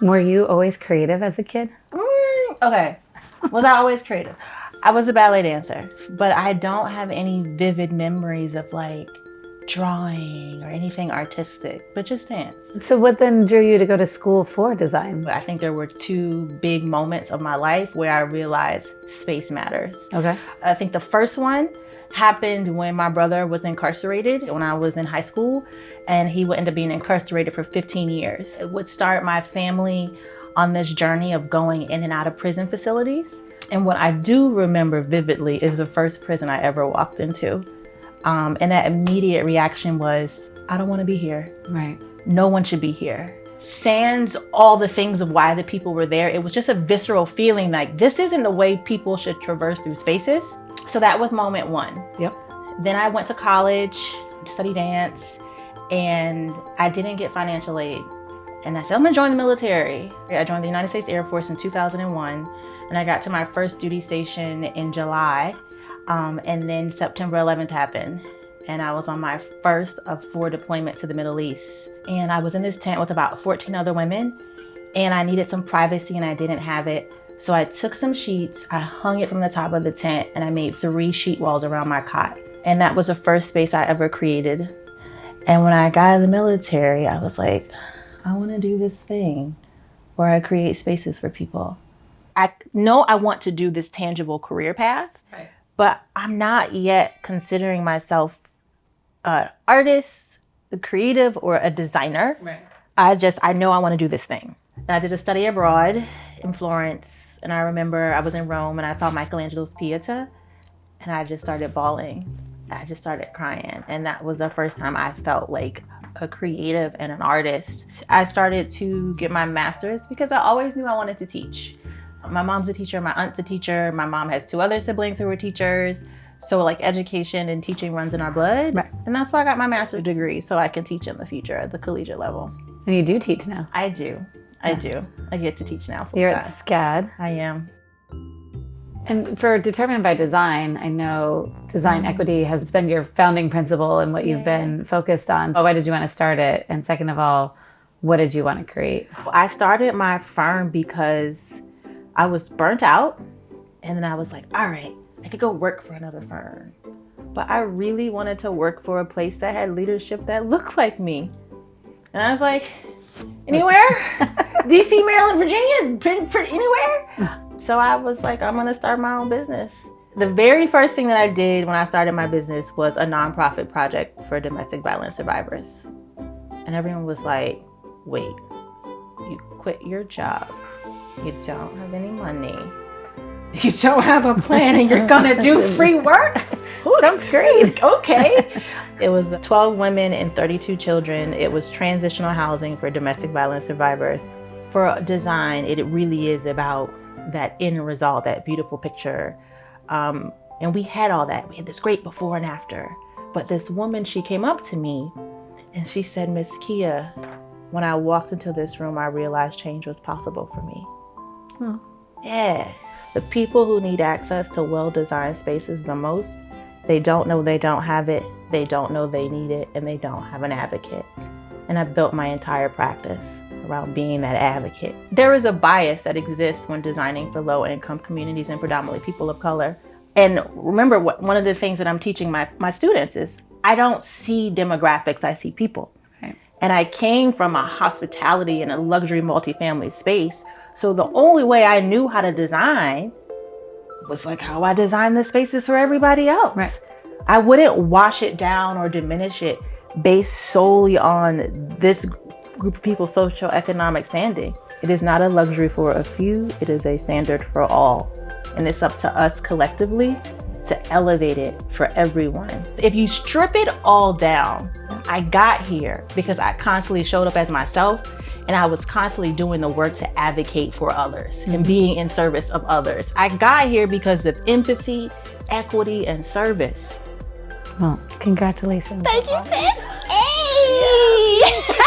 Were you always creative as a kid? Okay. Was I always creative? I was a ballet dancer, but I don't have any vivid memories of like drawing or anything artistic, but just dance. So what then drew you to go to school for design? I think there were two big moments of my life where I realized space matters. Okay. I think the first one happened when my brother was incarcerated when I was in high school, and he would end up being incarcerated for 15 years. It would start my family on this journey of going in and out of prison facilities. And what I do remember vividly is the first prison I ever walked into. And that immediate reaction was, I don't want to be here. Right. No one should be here. Sans all the things of why the people were there, it was just a visceral feeling like this isn't the way people should traverse through spaces. So that was moment one. Yep. Then I went to college to study dance, and I didn't get financial aid. And I said, I'm gonna join the military. I joined the United States Air Force in 2001, and I got to my first duty station in July. And then September 11th happened, and I was on my first of 4 deployments to the Middle East. And I was in this tent with about 14 other women, and I needed some privacy and I didn't have it. So I took some sheets, I hung it from the top of the tent, and I made 3 sheet walls around my cot. And that was the first space I ever created. And when I got out of the military, I was like, I want to do this thing where I create spaces for people. I know I want to do this tangible career path, right, but I'm not yet considering myself an artist, a creative, or a designer. Right. I know I want to do this thing. And I did a study abroad in Florence, and I remember I was in Rome and I saw Michelangelo's Pieta, and I just started bawling. I just started crying, and that was the first time I felt like a creative and an artist. I started to get my master's because I always knew I wanted to teach. My mom's a teacher, my aunt's a teacher, my mom has 2 other siblings who were teachers. So like education and teaching runs in our blood. Right. And that's why I got my master's degree, so I can teach in the future at the collegiate level. And you do teach now? I do. I do. I get to teach now full You're time. at SCAD. I am. And for Determined by Design, I know design equity has been your founding principle and what you've been focused on. Why did you want to start it? And second of all, what did you want to create? I started my firm because I was burnt out, and then I was like, all right, I could go work for another firm. But I really wanted to work for a place that had leadership that looked like me. And I was like, anywhere? DC, Maryland, Virginia, anywhere? So I was like, I'm gonna start my own business. The very first thing that I did when I started my business was a nonprofit project for domestic violence survivors. And everyone was like, wait, you quit your job, you don't have any money, you don't have a plan, and you're gonna do free work? Sounds great. Okay. It was 12 women and 32 children. It was transitional housing for domestic violence survivors. For design, it really is about that end result, that beautiful picture. And we had all that. We had this great before and after. But this woman, she came up to me and she said, Miss Kia, when I walked into this room, I realized change was possible for me. Oh. Yeah. The people who need access to well-designed spaces the most, they don't know they don't have it, they don't know they need it, and they don't have an advocate. And I built my entire practice around being that advocate. There is a bias that exists when designing for low-income communities and predominantly people of color. And remember, one of the things that I'm teaching my students is I don't see demographics, I see people. Right. And I came from a hospitality and a luxury multifamily space. So the only way I knew how to design was like how I designed the spaces for everybody else. Right. I wouldn't wash it down or diminish it based solely on this group of people's socioeconomic standing. It is not a luxury for a few, it is a standard for all. And it's up to us collectively to elevate it for everyone. If you strip it all down, I got here because I constantly showed up as myself, and I was constantly doing the work to advocate for others and being in service of others. I got here because of empathy, equity, and service. Well, congratulations. Thank you, sis. Hey!